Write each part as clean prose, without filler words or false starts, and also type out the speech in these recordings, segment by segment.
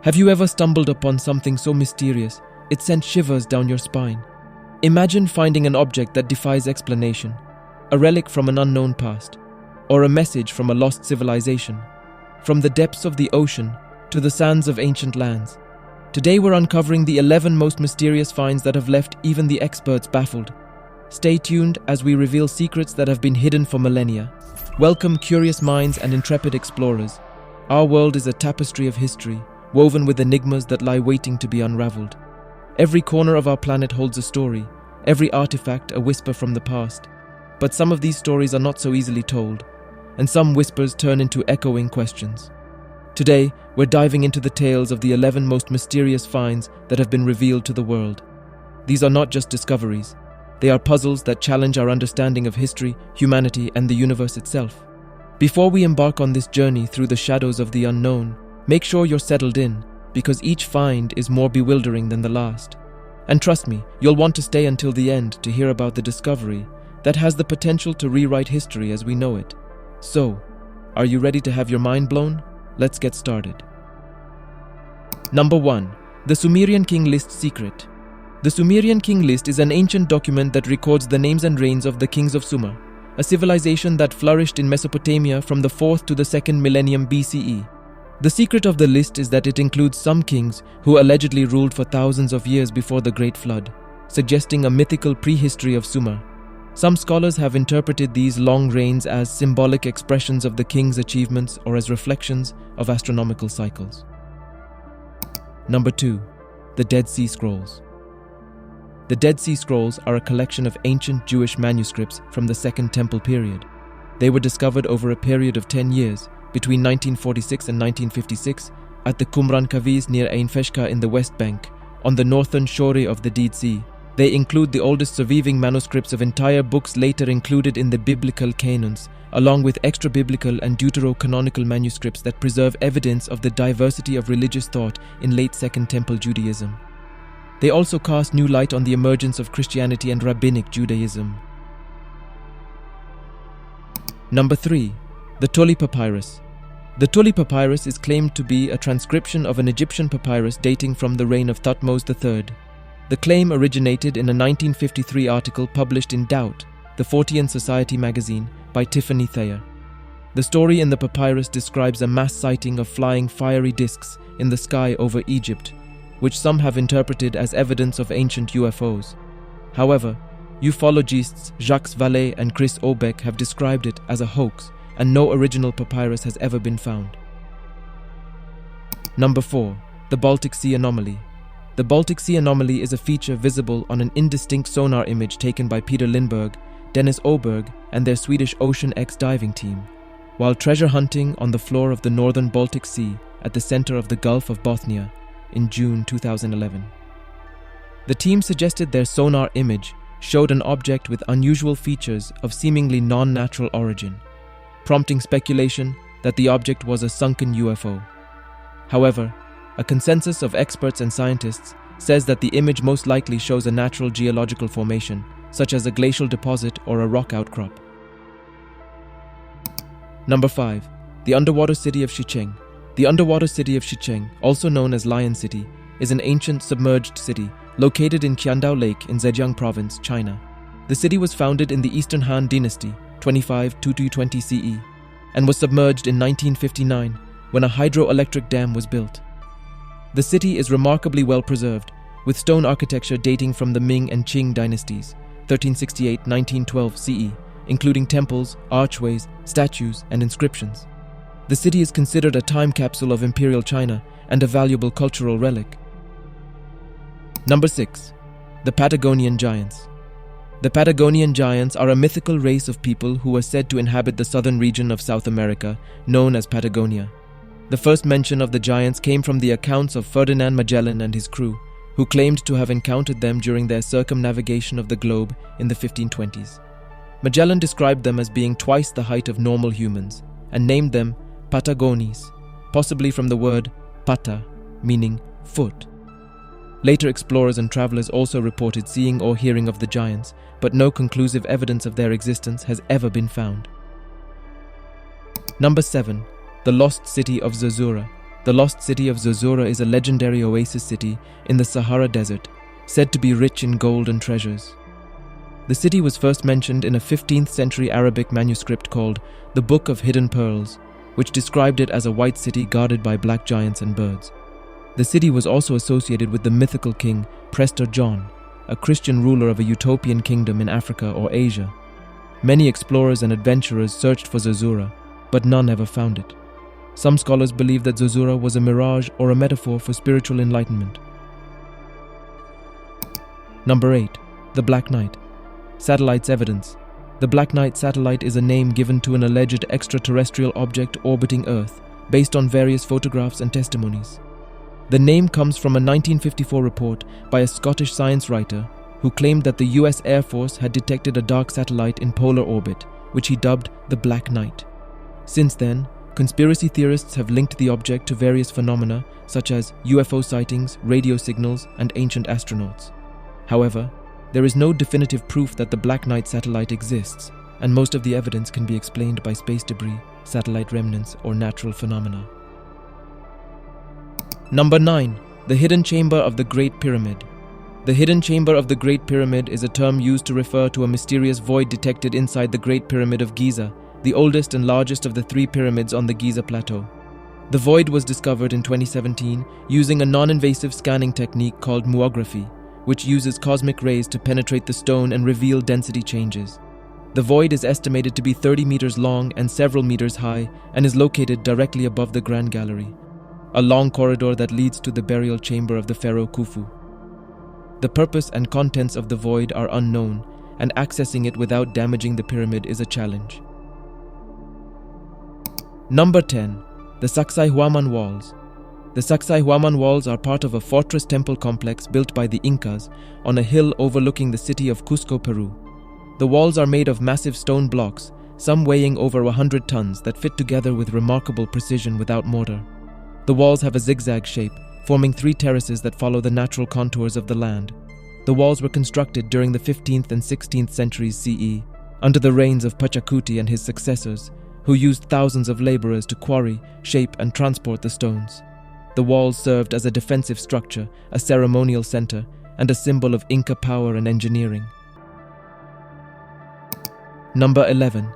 Have you ever stumbled upon something so mysterious it sent shivers down your spine? Imagine finding an object that defies explanation, a relic from an unknown past, or a message from a lost civilization. From the depths of the ocean to the sands of ancient lands, today we're uncovering the 11 most mysterious finds that have left even the experts baffled. Stay tuned as we reveal secrets that have been hidden for millennia. Welcome, curious minds and intrepid explorers. Our world is a tapestry of history, woven with enigmas that lie waiting to be unraveled. Every corner of our planet holds a story, every artifact a whisper from the past. But some of these stories are not so easily told, and some whispers turn into echoing questions. Today, we're diving into the tales of the 11 most mysterious finds that have been revealed to the world. These are not just discoveries. They are puzzles that challenge our understanding of history, humanity, and the universe itself. Before we embark on this journey through the shadows of the unknown, make sure you're settled in, because each find is more bewildering than the last. And trust me, you'll want to stay until the end to hear about the discovery that has the potential to rewrite history as we know it. So, are you ready to have your mind blown? Let's get started. Number 1. The Sumerian King List Secret. The Sumerian King List is an ancient document that records the names and reigns of the kings of Sumer, a civilization that flourished in Mesopotamia from the 4th to the 2nd millennium BCE. The secret of the list is that it includes some kings who allegedly ruled for thousands of years before the Great Flood, suggesting a mythical prehistory of Sumer. Some scholars have interpreted these long reigns as symbolic expressions of the king's achievements or as reflections of astronomical cycles. Number 2. The Dead Sea Scrolls. The Dead Sea Scrolls are a collection of ancient Jewish manuscripts from the Second Temple period. They were discovered over a period of 10 years, between 1946 and 1956, at the Qumran Caves near Ain Feshka in the West Bank, on the northern shore of the Dead Sea. They include the oldest surviving manuscripts of entire books later included in the biblical canons, along with extra-biblical and deuterocanonical manuscripts that preserve evidence of the diversity of religious thought in late Second Temple Judaism. They also cast new light on the emergence of Christianity and Rabbinic Judaism. Number 3. The Tuli Papyrus. The Tuli Papyrus is claimed to be a transcription of an Egyptian papyrus dating from the reign of Thutmose III. The claim originated in a 1953 article published in Doubt, the Fortean Society magazine, by Tiffany Thayer. The story in the papyrus describes a mass sighting of flying fiery discs in the sky over Egypt, which some have interpreted as evidence of ancient UFOs. However, ufologists Jacques Vallée and Chris Obeck have described it as a hoax, and no original papyrus has ever been found. Number 4. The Baltic Sea Anomaly. The Baltic Sea Anomaly is a feature visible on an indistinct sonar image taken by Peter Lindberg, Dennis Oberg, and their Swedish Ocean X diving team, while treasure hunting on the floor of the northern Baltic Sea at the center of the Gulf of Bothnia in June 2011. The team suggested their sonar image showed an object with unusual features of seemingly non-natural origin, prompting speculation that the object was a sunken UFO. However, a consensus of experts and scientists says that the image most likely shows a natural geological formation, such as a glacial deposit or a rock outcrop. Number 5. The Underwater City of Xicheng. The underwater city of Xicheng, also known as Lion City, is an ancient submerged city located in Qiandao Lake in Zhejiang Province, China. The city was founded in the Eastern Han Dynasty, 25-2220 CE, and was submerged in 1959 when a hydroelectric dam was built. The city is remarkably well preserved, with stone architecture dating from the Ming and Qing dynasties, 1368-1912 CE, including temples, archways, statues, and inscriptions. The city is considered a time capsule of Imperial China and a valuable cultural relic. Number 6. The Patagonian Giants. The Patagonian Giants are a mythical race of people who are said to inhabit the southern region of South America, known as Patagonia. The first mention of the giants came from the accounts of Ferdinand Magellan and his crew, who claimed to have encountered them during their circumnavigation of the globe in the 1520s. Magellan described them as being twice the height of normal humans, and named them Patagones, possibly from the word pata, meaning foot. Later explorers and travelers also reported seeing or hearing of the giants, but no conclusive evidence of their existence has ever been found. Number 7. The Lost City of Zerzura. The lost city of Zozura is a legendary oasis city in the Sahara Desert, said to be rich in gold and treasures. The city was first mentioned in a 15th century Arabic manuscript called the Book of Hidden Pearls, which described it as a white city guarded by black giants and birds. The city was also associated with the mythical king Prester John, a Christian ruler of a utopian kingdom in Africa or Asia. Many explorers and adventurers searched for Zozura, but none ever found it. Some scholars believe that Zozura was a mirage or a metaphor for spiritual enlightenment. Number 8. The Black Knight. Satellites evidence. The Black Knight satellite is a name given to an alleged extraterrestrial object orbiting Earth, based on various photographs and testimonies. The name comes from a 1954 report by a Scottish science writer who claimed that the US Air Force had detected a dark satellite in polar orbit, which he dubbed the Black Knight. Since then, conspiracy theorists have linked the object to various phenomena such as UFO sightings, radio signals, and ancient astronauts. However, there is no definitive proof that the Black Knight satellite exists, and most of the evidence can be explained by space debris, satellite remnants, or natural phenomena. Number 9. The Hidden Chamber of the Great Pyramid. The Hidden Chamber of the Great Pyramid is a term used to refer to a mysterious void detected inside the Great Pyramid of Giza, the oldest and largest of the 3 pyramids on the Giza Plateau. The void was discovered in 2017 using a non-invasive scanning technique called muography, which uses cosmic rays to penetrate the stone and reveal density changes. The void is estimated to be 30 meters long and several meters high and is located directly above the Grand Gallery, a long corridor that leads to the burial chamber of the pharaoh Khufu. The purpose and contents of the void are unknown, and accessing it without damaging the pyramid is a challenge. Number 10. The Sacsayhuaman Walls. The Sacsayhuaman Walls are part of a fortress temple complex built by the Incas on a hill overlooking the city of Cusco, Peru. The walls are made of massive stone blocks, some weighing over 100 tons, that fit together with remarkable precision without mortar. The walls have a zigzag shape, forming 3 terraces that follow the natural contours of the land. The walls were constructed during the 15th and 16th centuries CE, under the reigns of Pachacuti and his successors, who used thousands of laborers to quarry, shape, and transport the stones. The walls served as a defensive structure, a ceremonial center, and a symbol of Inca power and engineering. Number 11.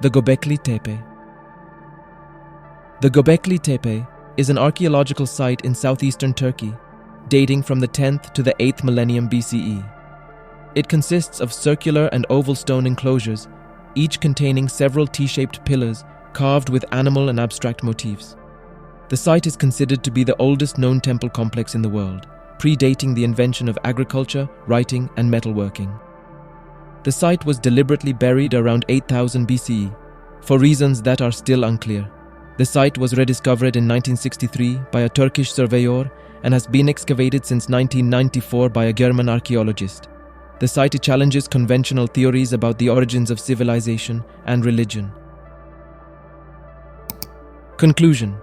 The Göbekli Tepe. The Göbekli Tepe is an archaeological site in southeastern Turkey, dating from the 10th to the 8th millennium BCE. It consists of circular and oval stone enclosures, each containing several T-shaped pillars carved with animal and abstract motifs. The site is considered to be the oldest known temple complex in the world, predating the invention of agriculture, writing, and metalworking. The site was deliberately buried around 8000 BCE, for reasons that are still unclear. The site was rediscovered in 1963 by a Turkish surveyor and has been excavated since 1994 by a German archaeologist. The site challenges conventional theories about the origins of civilization and religion. Conclusion.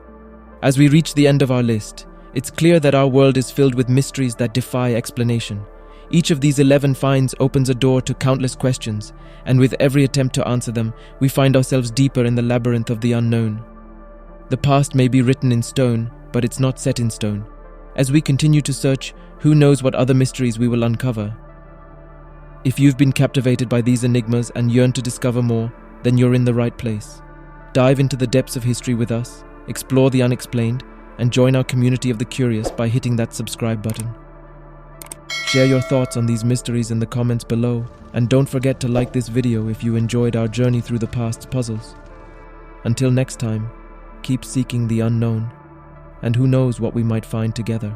As we reach the end of our list, it's clear that our world is filled with mysteries that defy explanation. Each of these 11 finds opens a door to countless questions, and with every attempt to answer them, we find ourselves deeper in the labyrinth of the unknown. The past may be written in stone, but it's not set in stone. As we continue to search, who knows what other mysteries we will uncover? If you've been captivated by these enigmas and yearn to discover more, then you're in the right place. Dive into the depths of history with us, explore the unexplained, and join our community of the curious by hitting that subscribe button. Share your thoughts on these mysteries in the comments below, and don't forget to like this video if you enjoyed our journey through the past's puzzles. Until next time, keep seeking the unknown, and who knows what we might find together.